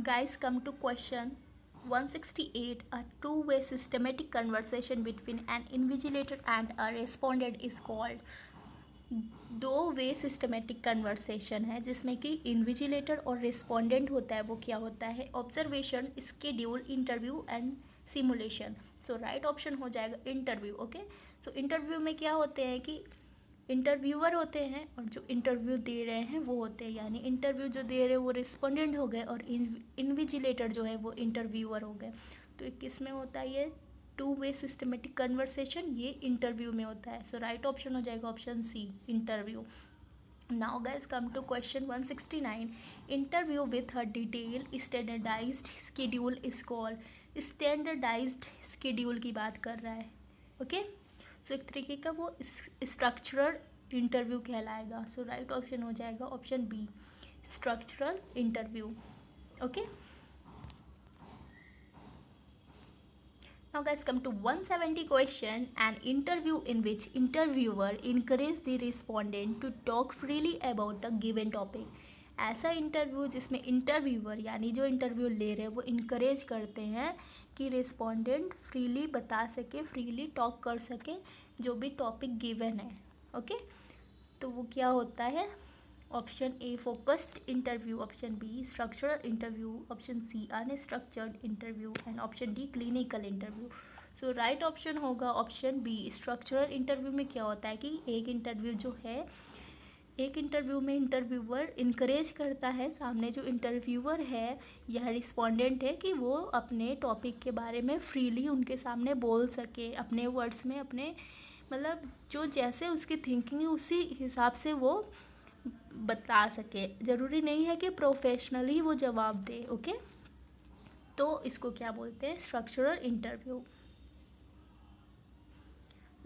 Guys, come to question 168. A two-way systematic conversation between an invigilator and a respondent is called. दो वे systematic conversation है जिसमें कि invigilator और respondent होता है। वो क्या होता है? Observation, schedule, interview and simulation. So right option हो जाएगा इंटरव्यू। ओके, सो इंटरव्यू में क्या होते हैं कि इंटरव्यूअर होते हैं और जो इंटरव्यू दे रहे हैं वो होते हैं, यानी इंटरव्यू जो दे रहे हैं वो रिस्पोंडेंट हो गए और इन्विजिलेटर जो है वो इंटरव्यूअर हो गए। तो किस में होता है ये टू वे सिस्टमेटिक कन्वर्सेशन? ये इंटरव्यू में होता है। सो राइट ऑप्शन हो जाएगा option C, interview. Now guys, come to question 169. Interview with a detail standardized schedule is called. Standardized schedule की बात कर रहा है। ओके, सो एक तरीके का वो स्ट्रक्चरल इंटरव्यू कहलाएगा। सो राइट ऑप्शन हो जाएगा option B, structural interview. Okay, now guys, come to 170 question. An interview in which interviewer encourage the respondent to talk freely about a given topic. ऐसा इंटरव्यू जिसमें interviewer यानी जो interview ले रहे हैं वो इनकरेज करते हैं कि रिस्पोंडेंट फ्रीली बता सके, फ्रीली टॉक कर सके जो भी टॉपिक गिवन है। ओके, तो वो क्या होता है? Option A focused interview, option B structural interview, option C unstructured interview and option D clinical interview. So right option होगा ऑप्शन बी, स्ट्रक्चरल इंटरव्यू में क्या होता है कि एक इंटरव्यू जो है, एक इंटरव्यू में इंटरव्यूअर इनकरेज करता है सामने जो इंटरव्यूअर है या रिस्पोंडेंट है कि वो अपने टॉपिक के बारे में फ्रीली उनके सामने बोल सके, अपने वर्ड्स में, अपने मतलब जो जैसे उसकी थिंकिंग है उसी हिसाब से वो बता सके। ज़रूरी नहीं है कि प्रोफेशनली वो जवाब दे। ओके, तो इसको क्या बोलते हैं? Structural interview.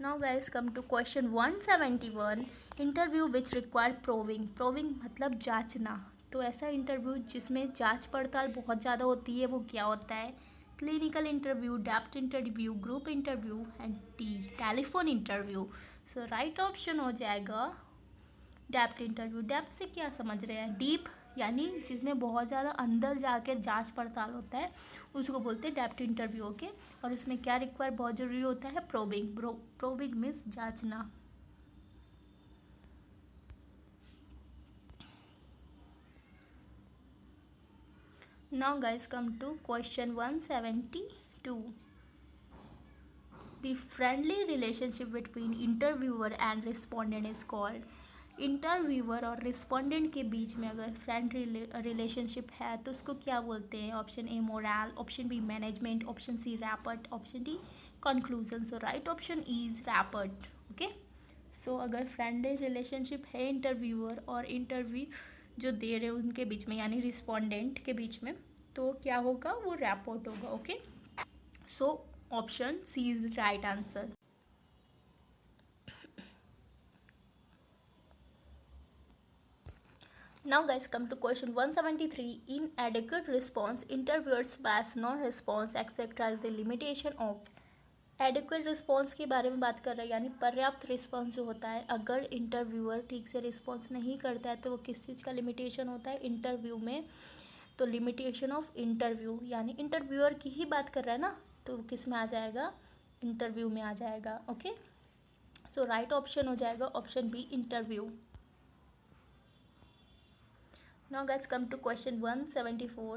Now guys, come to question 171. Interview which require proving. Proving मतलब जांचना। तो ऐसा इंटरव्यू जिसमें जांच पड़ताल बहुत ज़्यादा होती है वो क्या होता है? Clinical interview, depth interview, group interview and T telephone interview. So right option हो जाएगा डेप्थ इंटरव्यू। डेप्थ से क्या समझ रहे हैं? डीप, यानी जिसमें बहुत ज़्यादा अंदर जाके जांच पड़ताल होता है उसको बोलते हैं डेप्थ इंटरव्यू। ओके, और उसमें क्या रिक्वायर बहुत ज़रूरी होता है? प्रोबिंग। प्रोबिंग मीन्स जांचना। Now guys, come to question 172. The friendly relationship between interviewer and respondent is called. Interviewer और रिस्पोंडेंट के बीच में अगर फ्रेंड रिलेशनशिप है तो उसको क्या बोलते हैं? Option A moral, option B management, option C rapport, option D conclusion. So right option is rapport. Okay, so अगर फ्रेंडली रिलेशनशिप है इंटरव्यूअर और इंटरव्यू जो दे रहे हैं उनके बीच में यानी रिस्पोंडेंट के बीच में, तो क्या होगा? वो रैपर्ट होगा। Okay, so option C is right answer. Now guys, come to question 173. Inadequate response, interviewers pass, non-response etc. is the limitation of. Adequate response के बारे में बात कर रहे हैं, यानी पर्याप्त रिस्पॉन्स जो होता है। अगर इंटरव्यूअर ठीक से रिस्पॉन्स नहीं करता है तो वो किस चीज़ का लिमिटेशन होता है इंटरव्यू में? तो लिमिटेशन ऑफ इंटरव्यू, यानी इंटरव्यूअर की ही बात कर रहा है ना, तो किस में आ जाएगा? इंटरव्यू में आ जाएगा। ओके, सो राइट ऑप्शन हो जाएगा option B, interview. Now guys, come to question 174.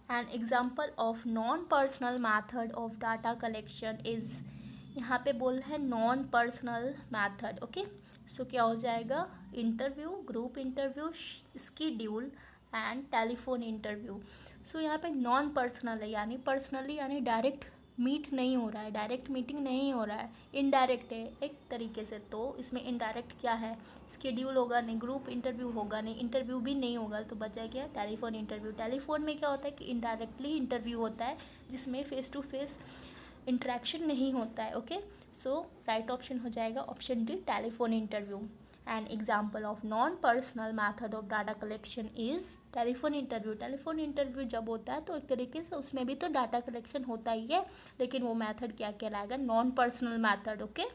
An example of non-personal method of data collection is. यहाँ पे बोल है non personal method. Okay, so क्या हो जाएगा? Interview, group interview, schedule and telephone interview. So यहाँ पे नॉन पर्सनल है, यानी पर्सनली यानी डायरेक्ट मीट नहीं हो रहा है, डायरेक्ट मीटिंग नहीं हो रहा है, इनडायरेक्ट है एक तरीके से। तो इसमें इनडायरेक्ट क्या है? स्केड्यूल होगा नहीं, ग्रुप इंटरव्यू होगा नहीं, इंटरव्यू भी नहीं होगा, तो बचा क्या? Telephone interview. टेलीफोन में क्या होता है कि इनडायरेक्टली इंटरव्यू होता है जिसमें फेस टू फेस इंटरेक्शन नहीं होता है। ओके, सो राइट ऑप्शन हो जाएगा option D, telephone interview. N example of non personal method of data collection is telephone interview. Telephone interview जब होता है तो एक तरीके से उसमें भी तो डाटा कलेक्शन होता ही है, लेकिन वो मैथड क्या कहलाएगा? Non personal method. Okay,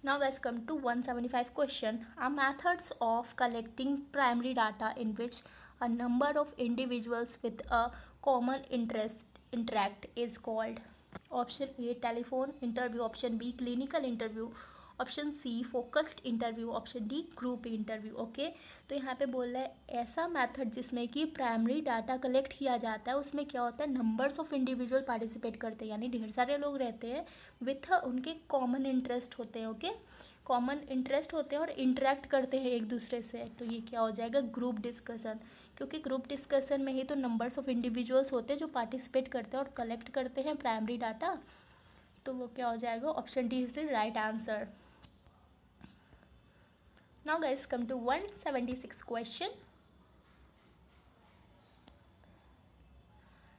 now guys, come to 175 question. Are methods of collecting primary data in which A number of individuals with a common interest interact is called. Option A telephone interview, option B clinical interview, option C focused interview, option D group interview. Okay, तो यहाँ पे बोल रहा है ऐसा method जिसमें कि primary data collect किया जाता है, उसमें क्या होता है नंबर्स ऑफ इंडिविजुअल पार्टिसिपेट करते हैं, यानी ढेर सारे लोग रहते हैं विथ उनके कॉमन इंटरेस्ट होते हैं. ओके, कॉमन इंटरेस्ट होते हैं और इंटरेक्ट करते हैं एक दूसरे से. तो ये क्या हो जाएगा ग्रुप डिस्कशन, क्योंकि ग्रुप डिस्कशन में ही तो नंबर्स ऑफ इंडिविजुअल्स होते हैं जो पार्टिसिपेट करते हैं और कलेक्ट करते हैं प्राइमरी डाटा. तो वो क्या हो जाएगा option D is the right answer. Now guys, come to 176 question.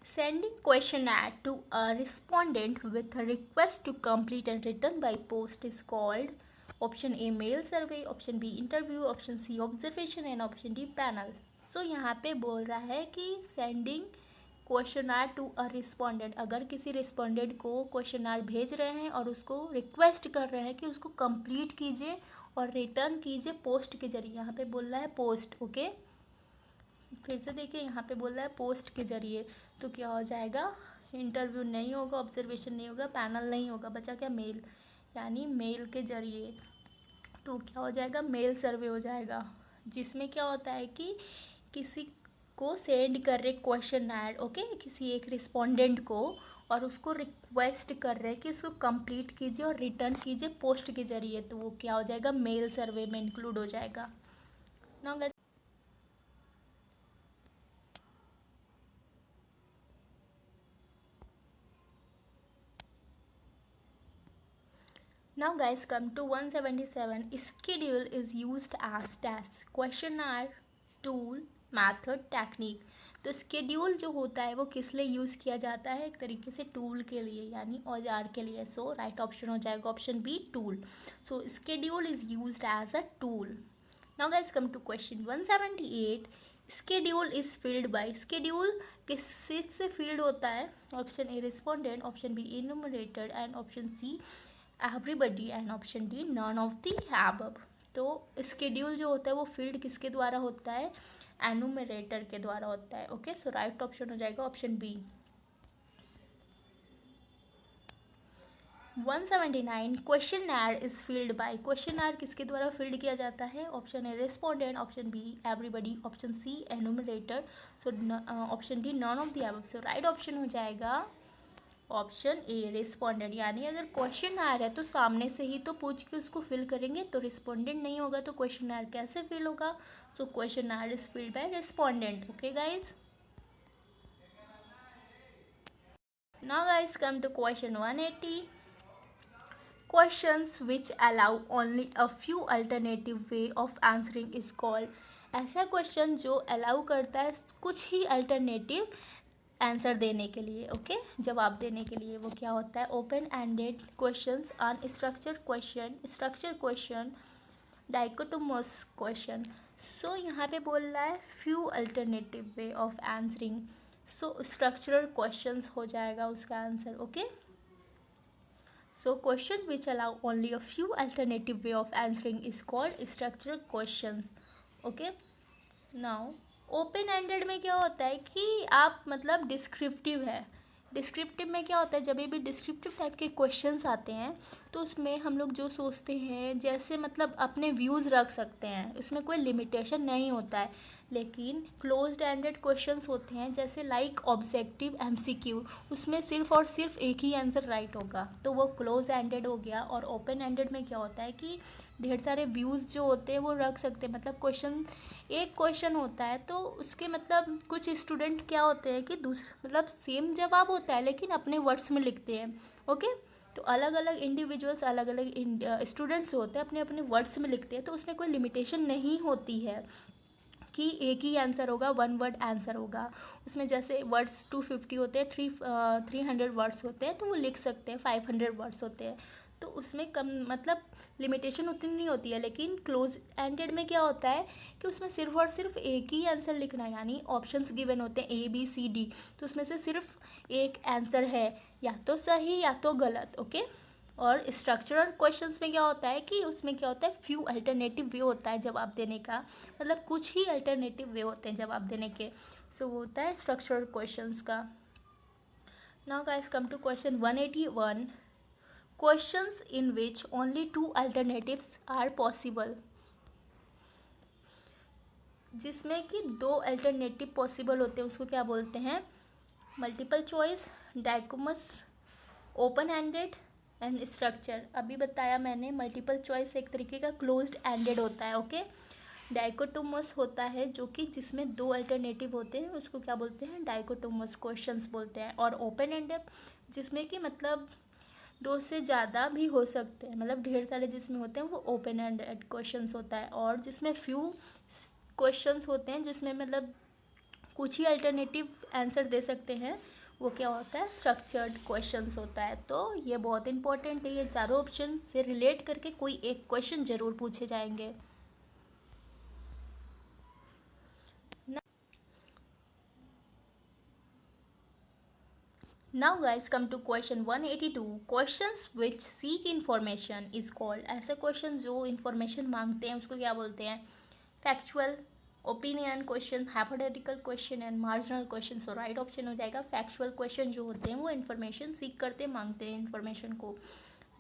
Sending questionnaire to a respondent with a request to complete and return by post is called. Option A mail survey, option B interview, option C observation and option D panel. So यहाँ पे बोल रहा है कि sending questionnaire to a respondent, अगर किसी respondent को questionnaire भेज रहे हैं और उसको रिक्वेस्ट कर रहे हैं कि उसको कंप्लीट कीजिए और रिटर्न कीजिए पोस्ट के जरिए. यहाँ पे बोल रहा है पोस्ट. ओके, फिर से देखिए यहाँ पे बोल रहा है पोस्ट के जरिए. तो क्या हो जाएगा इंटरव्यू नहीं होगा, ऑब्जर्वेशन नहीं होगा, पैनल नहीं होगा, बचा क्या मेल, यानी मेल के जरिए. तो क्या हो जाएगा मेल सर्वे हो जाएगा, जिसमें क्या होता है कि किसी को सेंड कर रहे क्वेश्चनर. ओके, किसी एक रिस्पोंडेंट को, और उसको रिक्वेस्ट कर रहे हैं कि उसको कंप्लीट कीजिए और रिटर्न कीजिए पोस्ट के जरिए. तो वो क्या हो जाएगा मेल सर्वे में इंक्लूड हो जाएगा. Now guys, now guys come to 177. Schedule is used as task, questionnaire, tool, method, technique. तो स्केड्यूल जो होता है वो किस लिए यूज़ किया जाता है, एक तरीके से टूल के लिए, यानी औजार के लिए. सो राइट ऑप्शन हो जाएगा option B tool. So schedule is used as a tool. Now guys come to question 178. Schedule is filled by, schedule किस से फील्ड होता है. Option A respondent, option B enumerator and option C everybody and option D none of the above. तो schedule जो होता है वो field किसके द्वारा होता है, एनुमरेटर के द्वारा होता है. ओके, सो राइट ऑप्शन हो जाएगा option B. 179. Questionnaire is filled by, questionnaire किसके द्वारा फील्ड किया जाता है. Option A respondent, option B everybody, option C enumerator, so option D none of the above. So right option हो जाएगा ऑप्शन ए रिस्पोंडेंट, यानी अगर क्वेश्चन आ रहा है तो सामने से ही तो पूछ के उसको फिल करेंगे. तो रिस्पोंडेंट नहीं होगा तो क्वेश्चनर कैसे फिल होगा. So questionnaire is filled by respondent. Okay guys, now guys come to question 180. Questions which allow only a few alternative way of answering is called. ऐसा क्वेश्चन जो अलाउ करता है कुछ ही अल्टरनेटिव आंसर देने के लिए. ओके, जवाब देने के लिए. वो क्या होता है open ended questions, unstructured question, structure question, dichotomous question. So यहाँ पे बोल रहा है few alternative way of answering. So structural questions हो जाएगा उसका answer. Okay, so question which allow only a few alternative way of answering is called structural questions. Okay, now open ended में क्या होता है कि आप मतलब डिस्क्रिप्टिव है. डिस्क्रिप्टिव में क्या होता है, जब भी डिस्क्रिप्टिव टाइप के क्वेश्चंस आते हैं तो उसमें हम लोग जो सोचते हैं जैसे मतलब अपने व्यूज़ रख सकते हैं, उसमें कोई लिमिटेशन नहीं होता है. लेकिन क्लोज्ड एंडेड क्वेश्चंस होते हैं जैसे लाइक ऑब्जेक्टिव एमसीक्यू, उसमें सिर्फ और सिर्फ एक ही आंसर राइट होगा, तो वो क्लोज एंडेड हो गया. और ओपन एंडेड में क्या होता है कि ढेर सारे व्यूज़ जो होते हैं वो रख सकते हैं. मतलब क्वेश्चन एक क्वेश्चन होता है तो उसके मतलब कुछ स्टूडेंट क्या होते हैं कि मतलब सेम जवाब होता है लेकिन अपने वर्ड्स में लिखते हैं. ओके, तो अलग अलग इंडिविजुअल्स, अलग अलग स्टूडेंट्स होते हैं अपने अपने वर्ड्स में लिखते हैं. तो उसमें कोई लिमिटेशन नहीं होती है कि एक ही आंसर होगा, वन वर्ड आंसर होगा. उसमें जैसे वर्ड्स 250 होते हैं, 300 वर्ड्स होते हैं तो वो लिख सकते हैं. 500 वर्ड्स होते हैं तो उसमें कम मतलब लिमिटेशन उतनी नहीं होती है. लेकिन क्लोज एंडेड में क्या होता है कि उसमें सिर्फ और सिर्फ एक ही आंसर लिखना है, यानी ऑप्शंस गिवन होते हैं A B C D, तो उसमें से सिर्फ एक आंसर है, या तो सही या तो गलत. ओके, और स्ट्रक्चरल क्वेश्चंस में क्या होता है कि उसमें क्या होता है, फ्यू अल्टरनेटिव वे होता है जवाब देने का, मतलब कुछ ही अल्टरनेटिव वे होते हैं जवाब देने के। सो वो होता है स्ट्रक्चरल क्वेश्चंस का। Now guys come to question 181, questions in which only two alternatives are possible. जिसमें कि दो अल्टरनेटिव पॉसिबल होते हैं उसको क्या बोलते हैं, multiple choice, dichotomous, open ended and structure. अभी बताया मैंने मल्टीपल चॉइस एक तरीके का क्लोज्ड एंडेड होता है, ओके। डाइकोटोमस होता है जो कि जिसमें दो अल्टरनेटिव होते हैं उसको क्या बोलते हैं, डाइकोटोमस क्वेश्चंस बोलते हैं। और ओपन एंडेड जिसमें कि मतलब दो से ज़्यादा भी हो सकते हैं, मतलब ढेर सारे जिसमें होते हैं वो ओपन एंडेड क्वेश्चंस होता है। और जिसमें फ्यू क्वेश्चंस होते हैं जिसमें मतलब कुछ ही अल्टरनेटिव आंसर दे सकते हैं, वो क्या होता है, स्ट्रक्चर्ड क्वेश्चंस होता है। तो ये बहुत इंपॉर्टेंट है, ये चारों ऑप्शन से रिलेट करके कोई एक क्वेश्चन जरूर पूछे जाएंगे। Now guys come to question 182, questions which seek information is called। ऐसे क्वेश्चन जो इंफॉर्मेशन मांगते हैं उसको क्या बोलते हैं, factual, opinion question, hypothetical question and marginal question. So right option हो जाएगा फैक्चुअल क्वेश्चन जो होते हैं वो इन्फॉर्मेशन सीख करते मांगते हैं इन्फॉर्मेशन को।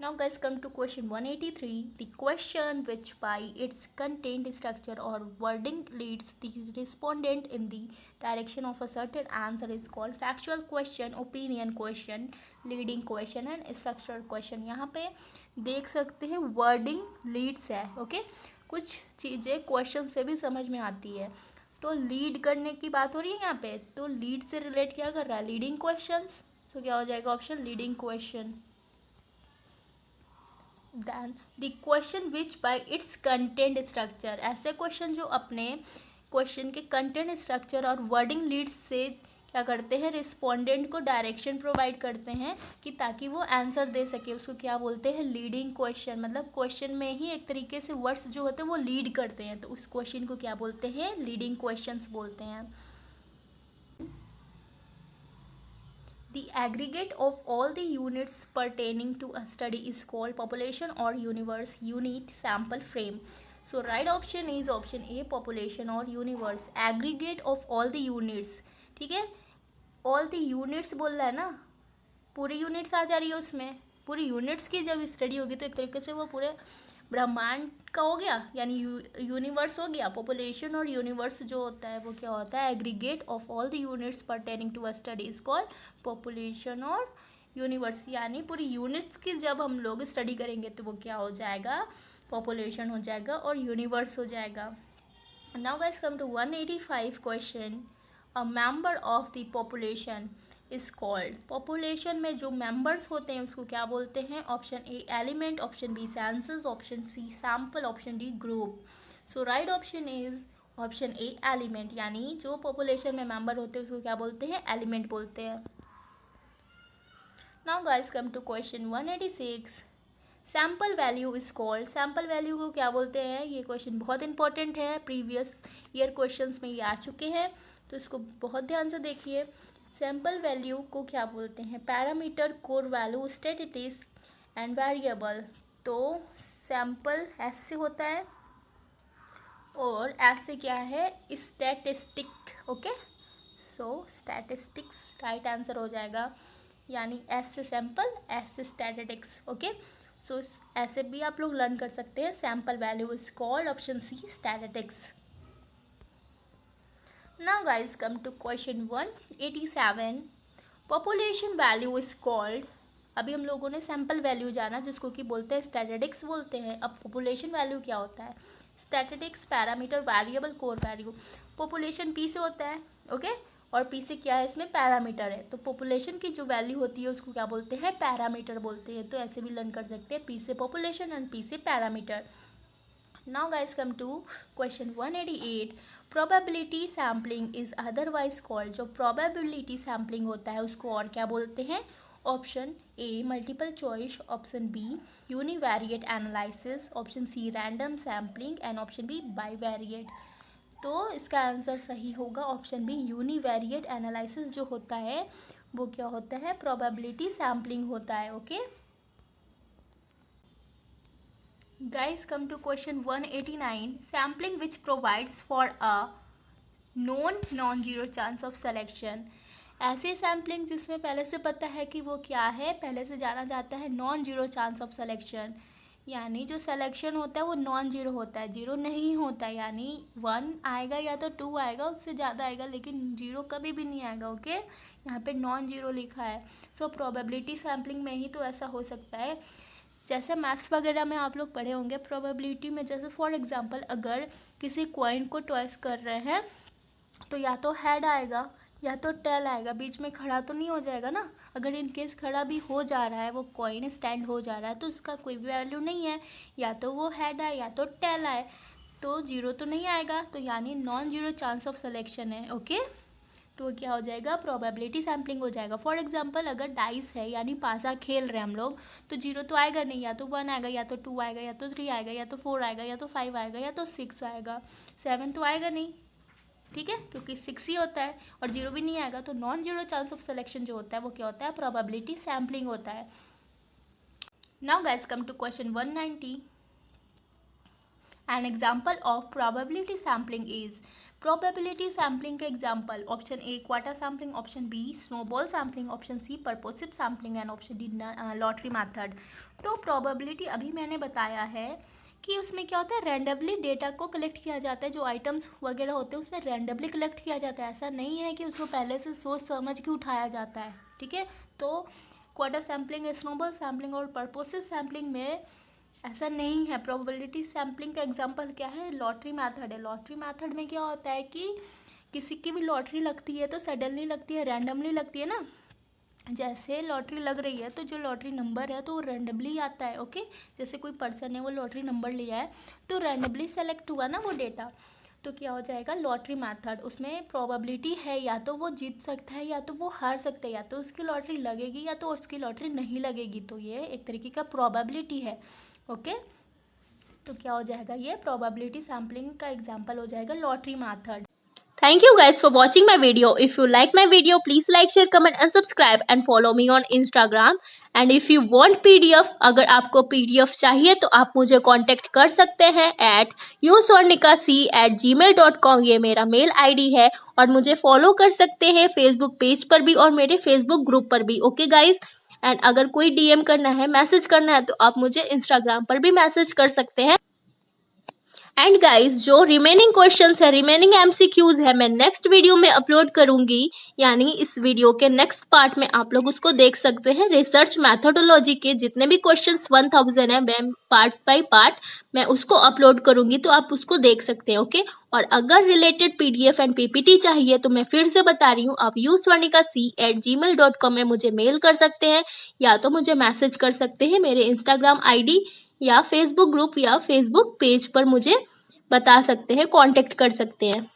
Now guys come to question 183, the question which by its content, structure or wording leads the respondent in the direction of a certain answer is called factual question, opinion question, leading question and structural question। यहाँ पे देख सकते हैं wording leads है, okay. कुछ चीज़ें question से भी समझ में आती है। तो लीड करने की बात हो रही है यहाँ पे, तो लीड से रिलेट क्या कर रहा है, लीडिंग क्वेश्चंस। सो क्या हो जाएगा option, leading question. Then the question which by its content structure, ऐसे क्वेश्चन जो अपने क्वेश्चन के कंटेंट स्ट्रक्चर और वर्डिंग लीड्स से क्या करते हैं, रिस्पोंडेंट को डायरेक्शन प्रोवाइड करते हैं कि ताकि वो आंसर दे सके, उसको क्या बोलते हैं, लीडिंग क्वेश्चन। मतलब क्वेश्चन में ही एक तरीके से वर्ड्स जो होते हैं वो लीड करते हैं, तो उस क्वेश्चन को क्या बोलते हैं, लीडिंग क्वेश्चंस बोलते हैं। The aggregate of all the units pertaining to a study is called population or universe unit sample frame. So right option is option A, population or universe, aggregate of all the units। ठीक है, all the units बोल रहा है ना, पूरी units आ जा रही है उसमें। पूरी यूनिट्स की जब स्टडी होगी तो एक तरीके से वो पूरे ब्रह्मांड का हो गया, यानी यूनिवर्स हो गया। पॉपुलेशन और यूनिवर्स जो होता है वो क्या होता है, aggregate of all the units pertaining to a study is called population और यूनिवर्स। यानी पूरी यूनिट्स की जब हम लोग स्टडी करेंगे तो वो क्या हो जाएगा, पॉपुलेशन हो जाएगा और यूनिवर्स हो जाएगा। Now guys come to 185 question, a member of the population is called. Population में जो मेंबर्स होते हैं उसको क्या बोलते हैं, option A element, option B census, option C sample, option D group. So right option is option A element, यानी जो पॉपुलेशन में मेंबर होते हैं उसको क्या बोलते हैं, एलिमेंट बोलते हैं। Now guys come to question 186, sample value is called. Sample value को क्या बोलते हैं, ये क्वेश्चन बहुत इंपॉर्टेंट है, प्रीवियस ईयर क्वेश्चंस में ये आ चुके हैं, तो इसको बहुत ध्यान से देखिए। सैम्पल वैल्यू को क्या बोलते हैं, parameter, core value, statistics and variable. तो सैम्पल ऐसे होता है और ऐसे क्या है, statistic, okay. So statistics right answer हो जाएगा, यानी एस से सैम्पल, एस से स्टैटिस्टिक्स, ओके। सो ऐसे भी आप लोग लर्न कर सकते हैं। Sample value is called option C statistics. Now guys come to question 187, population value is called। अभी हम लोगों ने सैम्पल वैल्यू जाना जिसको कि बोलते हैं स्टैटिस्टिक्स बोलते हैं। अब पॉपुलेशन वैल्यू क्या होता है, statistics, parameter, variable, core value. Population P से होता है, ओके, और पी से क्या है, इसमें पैरामीटर है। तो पॉपुलेशन की जो वैल्यू होती है उसको क्या बोलते हैं, पैरामीटर बोलते हैं। तो ऐसे भी लर्न कर सकते हैं, पी से पॉपुलेशन एंड पी से parameter. Now guys come to question 188, probability sampling is otherwise called. जो प्रोबेबिलिटी सैम्पलिंग होता है उसको और क्या बोलते हैं, option A multiple choice, option B univariate analysis, option C random sampling and option B bivariate. तो इसका आंसर सही होगा ऑप्शन बी, यूनिवेरिएट एनालिसिस जो होता है वो क्या होता है, प्रोबेबिलिटी सैम्पलिंग होता है, okay. Guys, come to question 189. Sampling which provides for a known non-zero chance of selection. ऐसी सैम्पलिंग जिसमें पहले से पता है कि वो क्या है, पहले से जाना जाता है non zero chance of selection, यानी जो सिलेक्शन होता है वो नॉन जीरो होता है, जीरो नहीं होता है, यानी 1 आएगा या तो 2 आएगा, उससे ज़्यादा आएगा, लेकिन जीरो कभी भी नहीं आएगा। ओके, यहाँ पे नॉन जीरो लिखा है। सो प्रोबेबिलिटी सैम्पलिंग में ही तो ऐसा हो सकता है। जैसे मैथ्स वगैरह में आप लोग पढ़े होंगे प्रोबेबिलिटी में, जैसे फॉर एग्जांपल अगर किसी कॉइन को टॉयस कर रहे हैं तो या तो हेड आएगा या तो टेल आएगा, बीच में खड़ा तो नहीं हो जाएगा ना। अगर इन केस खड़ा भी हो जा रहा है, वो कॉइन स्टैंड हो जा रहा है, तो उसका कोई वैल्यू नहीं है, या तो वो हेड आए या तो टेल आए, तो जीरो तो नहीं आएगा, तो यानी non zero chance of selection है। ओके, तो क्या हो जाएगा, प्रोबेबिलिटी सैम्पलिंग हो जाएगा। फॉर एग्जांपल अगर डाइस है यानी पासा खेल रहे हैं हम लोग, तो जीरो तो आएगा नहीं, या तो 1 आएगा या तो 2 आएगा या तो 3 आएगा या तो 4 आएगा या तो 5 आएगा या तो 6 आएगा, 7 तो आएगा नहीं, ठीक है, क्योंकि 6 ही होता है और जीरो भी नहीं आएगा। तो non zero chance of selection जो होता है वो क्या होता है, प्रोबेबिलिटी सैम्पलिंग होता है। Now guys come to question 190. An example of probability sampling is, probability sampling के example option A quota sampling, option B snowball sampling, option C purposive sampling and option D lottery method. तो probability अभी मैंने बताया है कि उसमें क्या होता है, रैंडमली डेटा को कलेक्ट किया जाता है, जो आइटम्स वगैरह होते हैं उसमें रैंडमली कलेक्ट किया जाता है, ऐसा नहीं है कि उसको पहले से सोच समझ के उठाया जाता है, ठीक है। तो क्वार्टर सैम्पलिंग, स्नोबॉल सैम्पलिंग और पर्पोसिव सैम्पलिंग में ऐसा नहीं है। प्रोबेबिलिटी सैम्पलिंग का एग्जांपल क्या है, लॉटरी मेथड है। लॉटरी मेथड में क्या होता है कि किसी की भी लॉटरी लगती है तो सडनली लगती है, रैंडमली लगती है ना। जैसे लॉटरी लग रही है तो जो लॉटरी नंबर है तो वो रैंडमली आता है। ओके, जैसे कोई पर्सन है वो लॉटरी नंबर लिया है तो रैंडमली सेलेक्ट हुआ ना वो डेटा, तो क्या हो जाएगा, लॉटरी मेथड। उसमें प्रोबेबिलिटी है या तो वो जीत सकता है या तो वो हार सकता है, या तो उसकी लॉटरी लगेगी या तो उसकी लॉटरी नहीं लगेगी, तो ये एक तरीके का प्रोबेबिलिटी है। ओके, तो क्या हो जाएगा, ये प्रोबेबिलिटी सैम्पलिंग का एग्जांपल हो जाएगा lottery method. Thank you guys for watching my video. If you like my video, please like, share, comment and subscribe and follow me on Instagram. And if you want PDF, अगर आपको PDF चाहिए तो आप मुझे contact कर सकते हैं at uswarnikac@gmail.com। ये मेरा मेल ID है और मुझे फॉलो कर सकते हैं फेसबुक पेज पर भी और मेरे फेसबुक ग्रुप पर भी। ओके गाइज, एंड अगर कोई DM करना है, मैसेज करना है तो आप मुझे इंस्टाग्राम पर भी मैसेज कर सकते हैं। एंड गाइज, जो रिमेनिंग क्वेश्चंस है, रिमेनिंग MCQs है, मैं नेक्स्ट वीडियो में अपलोड करूंगी, यानी इस वीडियो के नेक्स्ट पार्ट में आप लोग उसको देख सकते हैं। रिसर्च मैथोडोलॉजी के जितने भी क्वेश्चंस 1000 है, मैं पार्ट बाय पार्ट मैं उसको अपलोड करूंगी, तो आप उसको देख सकते हैं। ओके, और अगर रिलेटेड PDF एंड PPT चाहिए तो मैं फिर से बता रही हूँ, आप uswarnikac@gmail.com में मुझे मेल कर सकते हैं या तो मुझे मैसेज कर सकते हैं मेरे इंस्टाग्राम ID या फेसबुक ग्रुप या फेसबुक पेज पर मुझे बता सकते हैं, कांटेक्ट कर सकते हैं।